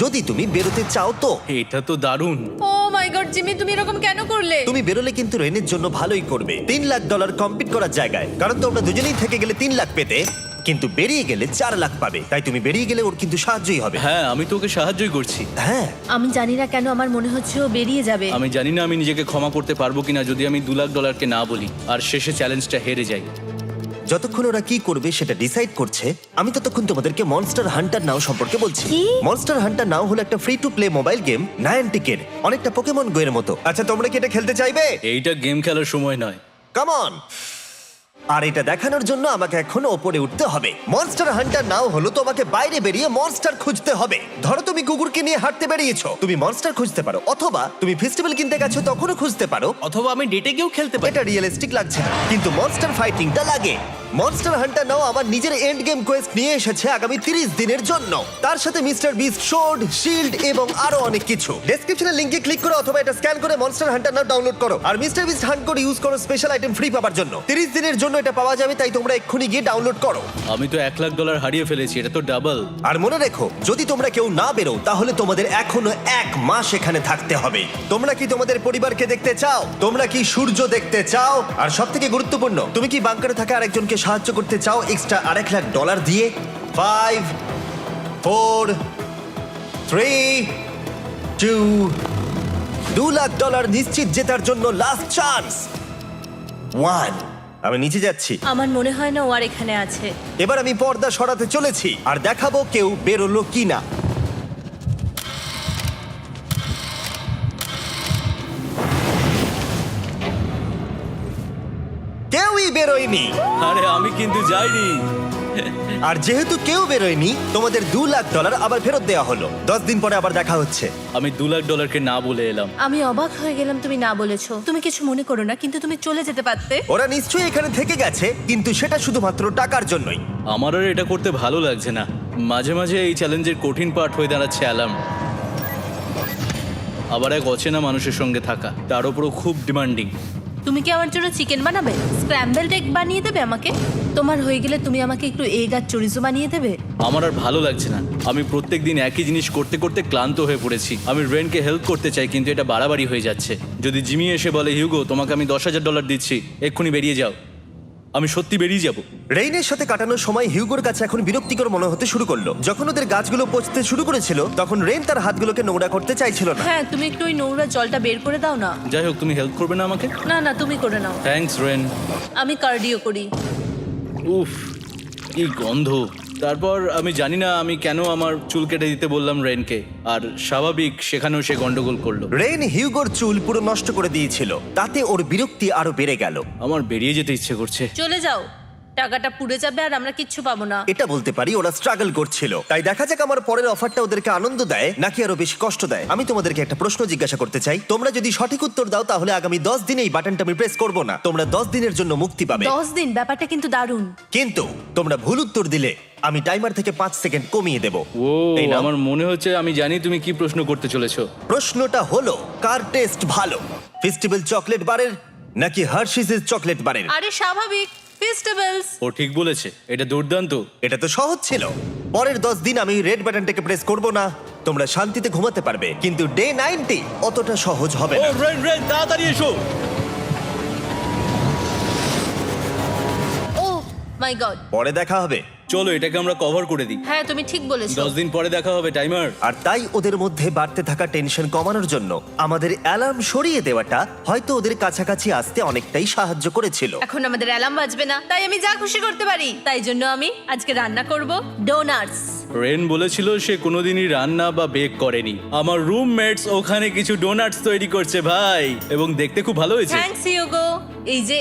যদি তুমি বেরোতে চাও তো। এটা তো দারুণ। ও মাই গড জিমি, তুমি এরকম কেন করলে? তুমি বেরোলে কিন্তু রেনের জন্য ভালোই করবে। $3,00,000 কম্পিট করার জায়গায়, কারণ তোমরা দুজনেই থেকে গেলে 3 লাখ পেতে, কিন্তু বেরিয়ে গেলে 4 লাখ পাবে। তাই তুমি বেরিয়ে গেলে ওর কিন্তু সাহায্যই হবে। হ্যাঁ, আমি তোকে সাহায্যই করছি। হ্যাঁ, আমি জানি না কেন আমার মনে হচ্ছে ও বেরিয়ে যাবে। আমি জানি না আমি নিজেকে ক্ষমা করতে পারবো কিনা যদি আমি $2,00,000 না বলি আর শেষে চ্যালেঞ্জটা হেরে যাই। যতক্ষণ ওরা কি করবে সেটা ডিসাইড করছে, আমি ততক্ষণ তোমাদেরকে মনস্টার হান্টার নাও সম্পর্কে বলছি। কি? মনস্টার হান্টার নাও হলো একটা free to play mobile game, নায়ান্টিকের, অনেকটা পোকেমন গো এর মতো। আচ্ছা, তোমরা কি এটা খেলতে চাইবে? এইটা গেম খেলার সময় নয়। Come on. আর এটা দেখানোর জন্য আমাকে এখন ওপরে উঠতে হবে। মনস্টার হান্টার নাও হলো তোমাকে বাইরে বেরিয়ে মনস্টার খুঁজতে হবে। ধরো তুমি কুকুরকে নিয়ে হাঁটতে বেরিয়েছো, তুমি মনস্টার খুঁজতে পারো, অথবা তুমি ফেস্টিভ্যাল কিনতে গেছো তখনও খুঁজতে পারো। অথবা আমি ডেটে গিয়েও খেলতে পারি। এটা রিয়েলিস্টিক লাগছে না, কিন্তু মনস্টার ফাইটিংটা লাগে। মনস্টার হান্টার নাও আমার নিজের এন্ড গেম কোয়েস্ট নিয়ে এসেছে আগামী 30 দিনের জন্য। তার সাথে মিস্টার বিস্ট সোর্ড, শিল্ড এবং আরো অনেক কিছু। ডেসক্রিপশনের লিংকে ক্লিক করো অথবা এটা স্ক্যান করে মনস্টার হান্টার নাও ডাউনলোড করো। আর মিস্টার বিস্ট হান্ট করে ইউজ করো স্পেশাল আইটেম ফ্রি পাওয়ার জন্য। 30 দিনের জন্য এটা পাওয়া যাবে, তাই তোমরা এক্ষুনি গিয়ে ডাউনলোড করো। আমি তো $1,00,000 হারিয়ে ফেলেছি, এটা তো ডাবল। আর মনে রেখো, যদি তোমরা কেউ না বেরো তাহলে তোমাদের এখনো 1 মাস এখানে থাকতে হবে। তোমরা কি তোমাদের পরিবারকে দেখতে চাও? তোমরা কি সূর্য দেখতে চাও? আর সবথেকে গুরুত্বপূর্ণ, তুমি কি বাংকারে থাকা আরেকজনকে সাহায্য করতে চাও এক্সট্রা $1,00,000 দিয়ে? 5 4 3 2 $2,00,000 নিশ্চিত জেতার জন্য লাস্ট চান্স। 1। আমি নিচে যাচ্ছি। আমার মনে হয় না ও আর এখানে আছে। এবার আমি পর্দা সরাতে চলেছি আর দেখাবো কেউ বেরোলো কিনা। কেউই বেরোয়নি। আরে আমি কিন্তু যাইনি। আর যেহেতু কেউ বেরোয়নি, তোমাদের $2,00,000 আবার ফেরত দেওয়া হলো। 10 দিন পরে আবার দেখা হচ্ছে। আমি $2,00,000 না বলে এলাম। আমি অবাক হয়ে গেলাম তুমি না বলেছো। তুমি কিছু মনে করো না, কিন্তু তুমি চলে যেতে পারতে। ওরা নিশ্চয়ই এখানে থেকে গেছে, কিন্তু সেটা শুধুমাত্র টাকার জন্যই। আমার আর এটা করতে ভালো লাগছে না। মাঝে মাঝে এই চ্যালেঞ্জের কঠিন পার্ট হয়ে দাঁড়াচ্ছে অ্যালার্ম। আবার এক অচেনা মানুষের সঙ্গে থাকা, তার উপরও খুব ডিমান্ডিং। তুমি কি আমার জন্য চিকেন বানাবে? স্ক্র্যাম্বলড এগ বানিয়ে দেবে আমাকে? তোমার হয়ে গেলে তুমি আমাকে একটু এগ আর চরিজো বানিয়ে দেবে? আমার আর ভালো লাগছে না। আমি প্রত্যেকদিন একই জিনিস করতে করতে ক্লান্ত হয়ে পড়েছি। আমি রেনকে হেল্প করতে চাই, কিন্তু এটা বাড়াবাড়ি হয়ে যাচ্ছে। যদি জিমি এসে বলে, হিউগো তোমাকে আমি $10,000 দিচ্ছি, এক্ষুনি বেরিয়ে যাও, আমি সত্যি বেরিয়ে যাব। রেইনের সাথে কাটানোর সময় হিউগোর কাছে এখন বিরক্তিকর মনে হতে শুরু করলো। যখন ওদের গাছগুলো পচতে শুরু করেছিল, তখন রেইন তার হাতগুলোকে নোংরা করতে চাইছিল না। হ্যাঁ, তুমি একটু ওই নোংরা জলটা বের করে দাও না। যাই হোক, তুমি হেল্প করবে না আমাকে? না না, তুমি করে নাও। Thanks Ren. আমি কার্ডিও করি। উফ, কি গন্ধ। তারপর আমি জানি না আমি কেন আমার চুল কেটে দিতে বললাম রেনকে, আর স্বাভাবিক সেখানেও সে গন্ডগোল করলো। রেইন হিউগোর চুল পুরো নষ্ট করে দিয়েছিল, তাতে ওর বিরক্তি আরো বেড়ে গেল। আমার বেরিয়ে যেতে ইচ্ছে করছে। চলে যাও, টাকাটা পুড়ে যাবে আর আমরা কিচ্ছু পাবো না। এটা বলতে পারি ওরা স্ট্রাগল করছিল। তাই দেখা যাক আমার পরের অফারটা ওদেরকে আনন্দ দেয় নাকি আরো বেশি কষ্ট দেয়। আমি তোমাদেরকে একটা প্রশ্ন জিজ্ঞাসা করতে চাই। তোমরা যদি সঠিক উত্তর দাও তাহলে আগামী 10 দিনে এই বাটনটা আমি প্রেস করব না। তোমরা 10 দিনের জন্য মুক্তি পাবে। 10 দিন, ব্যাপারটা কিন্তু দারুণ। কিন্তু তোমরা ভুল উত্তর দিলে আমি টাইমার থেকে 5 সেকেন্ড কমিয়ে দেব। ও এই নাও। আমার মনে হচ্ছে আমি জানি তুমি কি প্রশ্ন করতে চলেছো। প্রশ্নটা হলো কার টেস্ট ভালো, ফেস্টিভ্যাল চকলেট বারের নাকি হার্শিসের চকলেট বারের? আরে স্বাভাবিক, ফেস্টিভ্যালস। ও ঠিক বলেছে, এটা দুর্দান্ত। এটা তো সহজ ছিল। পরের 10 দিন আমি রেড বাটনটাকে প্রেস করব না, তোমরা শান্তিতে ঘুমাতে পারবে। কিন্তু ডে 90 অতটা সহজ হবে ও না। রেন রেন তাড়াতাড়ি এসো। ও মাই গড। পরে দেখা হবে। চলো এটাকে আমরা কভার করে দিই। হ্যাঁ তুমি ঠিক বলেছো। 10 দিন পরে দেখা হবে টাইমার। আর তাই ওদের মধ্যে বাড়তে থাকা টেনশন কমানোর জন্য আমাদের অ্যালার্ম সরিয়ে দেওয়াটা হয়তো ওদের কাছাকাছি আসতে অনেকটাই সাহায্য করেছিল। এখন আমাদের অ্যালার্ম বাজবে না, তাই আমি যা খুশি করতে পারি। তাই জন্য আমি আজকে রান্না করব ডোনাটস। রেন বলেছিল সে কোনোদিনই রান্না বা বেক করেনি। আমার রুমমেটস ওখানে কিছু ডোনাটস তৈরি করছে ভাই, এবং দেখতে খুব ভালো হয়েছে। Thanks Yugo.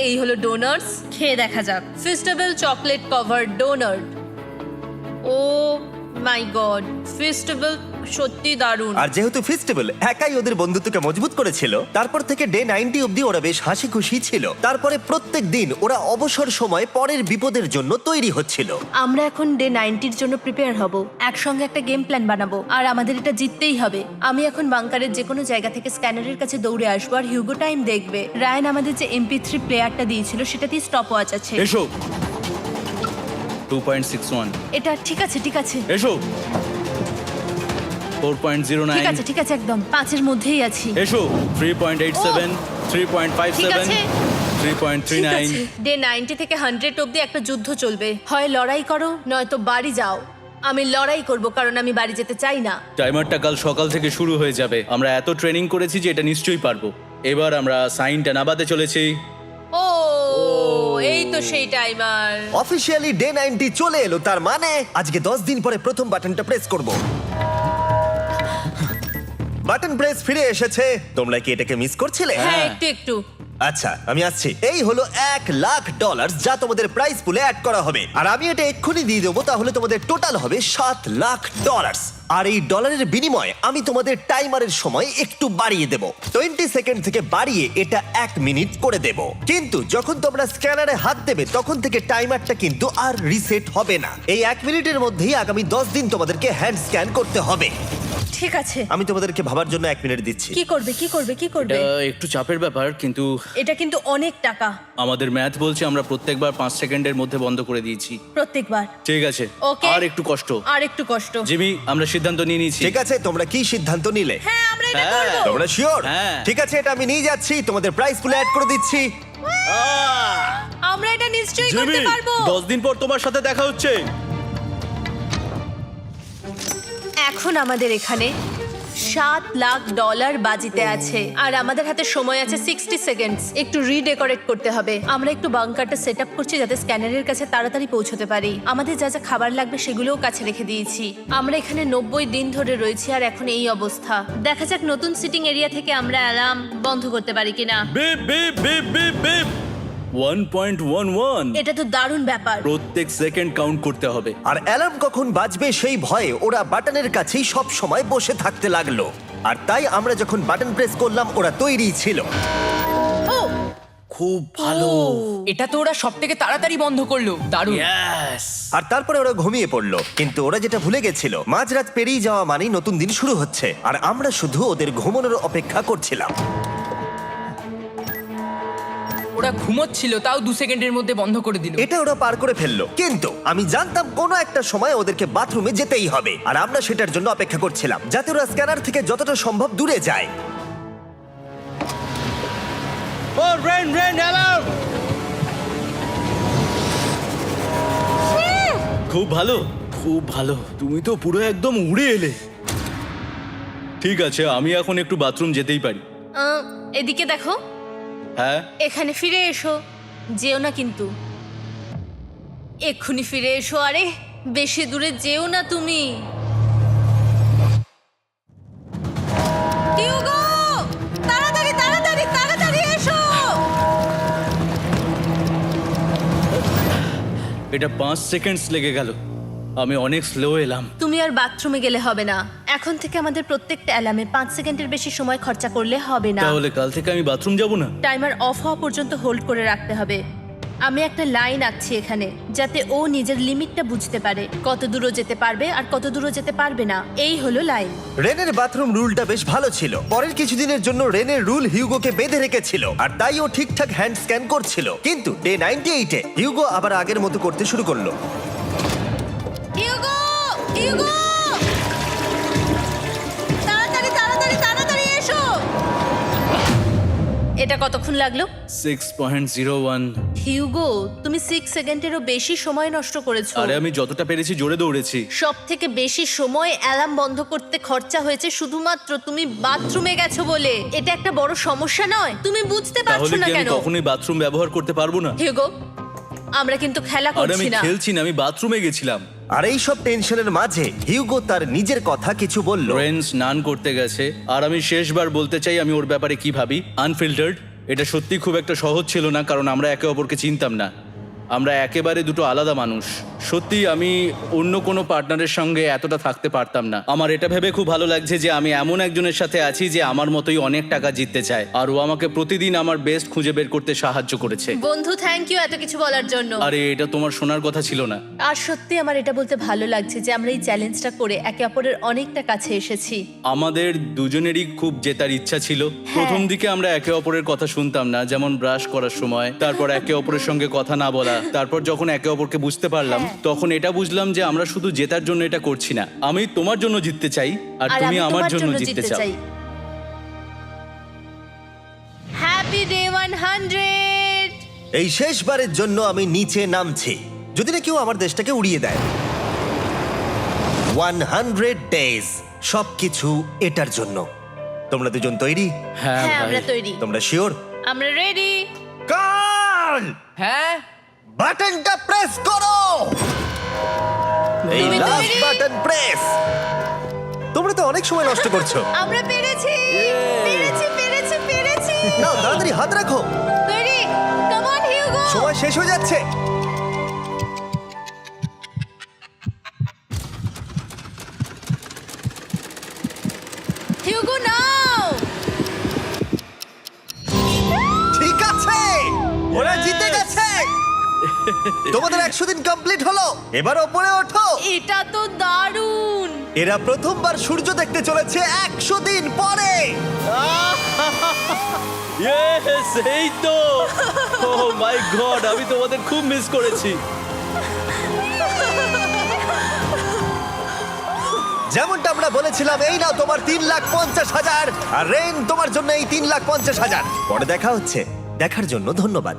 এই হলো ডোনাটস, খেয়ে দেখা যাক। Festival chocolate cover donut. Oh my god, festival সত্যি দারুণ। আর যেহেতু ফেস্টিভ্যাল একাই ওদের বন্ধুত্বকে মজবুত করেছিল, তারপর থেকে ডে 90 অবধি ওরা বেশ হাসি খুশি ছিল। তারপরে প্রত্যেক দিন ওরা অবসর সময় পরের বিপদের জন্য তৈরি হচ্ছিল। আমরা এখন ডে 90-র জন্য প্রিপেয়ার হব। একসঙ্গে একটা গেম প্ল্যান বানাবো, আর আমাদের এটা জিততেই হবে। আমি এখন বাংকারের যে কোনো জায়গা থেকে স্ক্যানারের কাছে দৌড়ে আসবো, আর হিউগো টাইম দেখবে। রায়ান আমাদের যে MP3 প্লেয়ারটা দিয়েছিল সেটাতেই স্টপ ওয়াচ আছে। এসো 2.61। এটা ঠিক আছে, ঠিক আছে, এসো ঠিক আছে, 4.09। ঠিক আছে, একদম 5-এর মধ্যেই আছি। এসো 3.87, ঠিক 3.57, আছে। ঠিক 3.39। আছে। ডে 90 থেকে 100 অবধি একটা যুদ্ধ চলবে। হয় লড়াই করো, নয়তো বাড়ি যাও। আমি লড়াই করব, কারণ আমি বাড়ি যেতে চাই না। টাইমারটা কাল সকাল থেকে শুরু হয়ে যাবে। আমরা এত ট্রেনিং করেছি যে এটা নিশ্চয়ই পারবো। এবার আমরা সাইনটা নাবাতে চলেছি। ও এই তো সেই টাইমার। অফিসিয়ালি ডে 90 চলে এলো, তার মানে আজকে 10 দিন পরে প্রথম বাটনটা প্রেস করব। বাটন প্রেস ফিরে এসেছে। তোমরা কি এটাকে মিস করছিলে? হ্যাঁ, একটু একটু। আচ্ছা আমি আসছি। এই হলো $1,00,000 যা তোমাদের প্রাইস পুলে অ্যাড করা হবে, আর আমি এটা এক্ষুনি দিয়ে দেবো। তাহলে তোমাদের টোটাল হবে $7,00,000। আর এই ডলারের বিনিময়ে আমি তোমাদের টাইমারের সময় একটু বাড়িয়ে দেব। 20 সেকেন্ড থেকে বাড়িয়ে এটা 1 মিনিট করে দেব। কিন্তু যখন তোমরা স্ক্যানারে হাত দেবে তখন থেকে টাইমারটা কিন্তু আর রিসেট হবে না। এই 1 মিনিটের মধ্যেই আগামী 10 দিন তোমাদেরকে হ্যান্ড স্ক্যান করতে হবে। ঠিক আছে। আমি তোমাদেরকে ভাবার জন্য 1 মিনিট দিচ্ছি। কি করবে, কি করবে, কি করবে? এটা একটু চাপের ব্যাপার, কিন্তু এটা কিন্তু অনেক টাকা। আমাদের ম্যাথ বলছে আমরা প্রত্যেকবার 5 সেকেন্ডের মধ্যে বন্ধ করে দিয়েছি। প্রত্যেকবার। ঠিক আছে, Okay. আর একটু কষ্ট। আর একটু কষ্ট। জিমি, আমরা সিদ্ধান্ত নিয়ে নিয়েছি। ঠিক আছে, তোমরা কি সিদ্ধান্ত নিলে? হ্যাঁ, আমরা এটা হ্যাঁ। করব। তোমরা শিওর? হ্যাঁ। ঠিক আছে, এটা আমি নিয়ে যাচ্ছি, তোমাদের প্রাইস পুলে অ্যাড করে দিচ্ছি। আমরা এটা নিশ্চয়ই জিমি, করতে পারবো। 10 দিন পর তোমার সাথে দেখা হচ্ছে। এখন আমাদের এখানে $7,00,000 বাজিতে আছে, আর আমাদের হাতে সময় আছে 60 সেকেন্ডস। একটু রিডেকোরেট করতে হবে। আমরা একটু বাংকারটা সেট আপ করছি যাতে স্ক্যানারের কাছে তাড়াতাড়ি পৌঁছতে পারি। আমাদের যা যা খাবার লাগবে সেগুলোও কাছে রেখে দিয়েছি। আমরা এখানে 90 দিন ধরে রয়েছি, আর এখন এই অবস্থা। দেখা যাক নতুন সিটিং এরিয়া থেকে আমরা অ্যালার্ম বন্ধ করতে পারি কিনা। Beep beep beep beep beep 1.11। এটা তো দারুণ ব্যাপার। প্রত্যেক সেকেন্ড কাউন্ট করতে হবে। আর অ্যালার্ম কখন বাজবে সেই ভয়ে ওরা বাটনের কাছেই সব সময় বসে থাকতে লাগলো। আর তাই আমরা যখন বাটন প্রেস করলাম ওরা তৈরি ছিল। ও খুব ভালো। এটা তো ওরা সব থেকে তাড়াতাড়ি বন্ধ করলো। দারুণ। ইয়েস। আর তারপরে ওরা ঘুমিয়ে পড়লো। কিন্তু ওরা যেটা ভুলে গেছিল, মাঝরাত পেরিয়ে যাওয়া মানেই নতুন দিন শুরু হচ্ছে, আর আমরা শুধু ওদের ঘুমানোর অপেক্ষা করছিলাম। ওরা ঘুমোচ্ছিল, তাও 2 সেকেন্ডের মধ্যে বন্ধ করে দিল। এটা ওরা পার করে ফেললো, কিন্তু আমি জানতাম কোনো একটা সময় ওদেরকে বাথরুমে যেতেই হবে, আর আমরা সেটার জন্য অপেক্ষা করছিলাম যাতে ওরা স্ক্যানার থেকে যতটা সম্ভব দূরে যায়। ও রেন রেন অ্যালার্ম। খুব ভালো, খুব ভালো। তুমি তো পুরো একদম উড়ে এলে। ঠিক আছে, আমি এখন একটু বাথরুম যেতেই পারি। এদিকে দেখো, হ্যাঁ, এখানে ফিরে এসো। যেও না কিন্তু, এক্ষুনি ফিরে এসো। আরে বেশি দূরে যেও না তুমি। হিউগো, তাড়াতাড়ি তাড়াতাড়ি তাড়াতাড়ি এসো। এটা 5 সেকেন্ডস লেগে গেল। আমি অনেক স্লো এলাম। তুমি আর বাথরুমে গেলে হবে না। এখন থেকে আমাদের প্রত্যেকটা অ্যালার্মে 5 সেকেন্ডের বেশি সময় খরচা করলে হবে না। তাহলে কাল থেকে আমি বাথরুম যাব না। টাইমার অফ হওয়া পর্যন্ত হোল্ড করে রাখতে হবে। আমি একটা লাইন আঁকছি এখানে যাতে ও নিজের লিমিটটা বুঝতে পারে, কত দূরও যেতে পারবে আর কত দূরও যেতে পারবে না। এই হলো লাইন। রেনের বাথরুম রুলটা বেশ ভালো ছিল। পরের কিছুদিনের জন্য রেনের রুল হিউগোকে বেঁধে রেখেছিল, আর তাই ও ঠিকঠাক হ্যান্ড স্ক্যান করছিল। কিন্তু ডে 98-এ হিউগো আবার আগের মতো করতে শুরু করলো। হিউগো, হিউগো, তাড়াতাড়ি তাড়াতাড়ি তাড়াতাড়ি এসো। এটা কতক্ষণ লাগলো? 6.01। হিউগো, তুমি 6 সেকেন্ডেরও বেশি সময় নষ্ট করেছো। আরে আমি যতটা পেরেছি জোরে দৌড়েছি। সব থেকে বেশি সময় অ্যালার্ম বন্ধ করতে খরচা হয়েছে শুধুমাত্র তুমি বাথরুমে গেছো বলে। এটা একটা বড় সমস্যা নয়? তুমি বুঝতে পারছো তাহলে না কি আমি কেন? কখনোই বাথরুম ব্যবহার করতে পারবো না? হিউগো, আমরা কিন্তু খেলা আরে আমি করছি না। খেলছি না, আমি বাথরুমে গেছিলাম। আর এই সব টেনশনের মাঝে হিউগো তার নিজের কথা কিছু বলল। রেন স্নান করতে গেছে, আর আমি শেষবার বলতে চাই আমি ওর ব্যাপারে কি ভাবি। আনফিল্টার্ড, এটা সত্যি খুব একটা সহজ ছিল না, কারণ আমরা একে অপরকে চিনতাম না। আমরা একেবারে দুটো আলাদা মানুষ। সত্যি আমি অন্য কোনো পার্টনারের সঙ্গে এতটা থাকতে পারতাম না। আমার এটা ভেবে খুব ভালো লাগছে যে আমি এমন একজনের সাথে আছি যে আমার মতোই অনেক টাকা জিততে চায়, আর ও আমাকে প্রতিদিন আমার বেস্ট খুঁজে বের করতে সাহায্য করেছে। বন্ধু, থ্যাংক ইউ এত কিছু বলার জন্য। আরে এটা তোমার শোনার কথা ছিল না। আর সত্যি আমার এটা বলতে ভালো লাগছে যে আমরা এই চ্যালেঞ্জটা করে একে অপরের অনেকটা কাছে এসেছি। আমাদের দুজনেরই খুব জেতার ইচ্ছা ছিল। প্রথম দিকে আমরা একে অপরের কথা শুনতাম না, যেমন ব্রাশ করার সময়, তারপর একে অপরের সঙ্গে কথা না বলা। তারপর যখন একে অপরকে বুঝতে পারলাম, তখন এটা বুঝলাম যে আমরা শুধু জেতার জন্য এটা করছি না। আমি তোমার জন্য জিততে চাই, আর তুমি আমি আমার তোমার জন্য জিততে চাও। Happy day 100। এই শেষবারের জন্য আমি নিচে নামছি, যদি না কেউ আমার দেশটাকে উড়িয়ে দেয়। 100 ডেজ, সবকিছু এটার জন্য। তোমরা দুজন তৈরি? হ্যাঁ হ্যাঁ, ভাই। আমরা তৈরি। তোমরা শিওর? আমরা রেডি। কার্ল, হ্যাঁ, বাটনটা প্রেস করো। এই তুমি লাস্ট তৈরি? Button press. তোমরা তো অনেক সময় নষ্ট করছো। আমরা পেরেছি, পেরেছি, পেরেছি, পেরেছি। নাও তাড়াতাড়ি হাত রাখো, তৈরি? Come on Hugo. সময় শেষ হয়ে যাচ্ছে। হিউগো নাও। ঠিক আছে, ওরা জিতে গেছে। তোমাদের 100 দিন কমপ্লিট হলো, এবার ওপরে ওঠো। এটা তো দারুণ। এরা প্রথমবার সূর্য দেখতে চলেছে 100 দিন পরে। Yes, এই তো। Oh my God, আমি তোমাদের খুব মিস করেছি। যেমনটা আমরা বলেছিলাম, এই নাও তোমার 3,50,000, আর রেন তোমার জন্য এই 3,50,000। পরে দেখা হচ্ছে, দেখার জন্য ধন্যবাদ।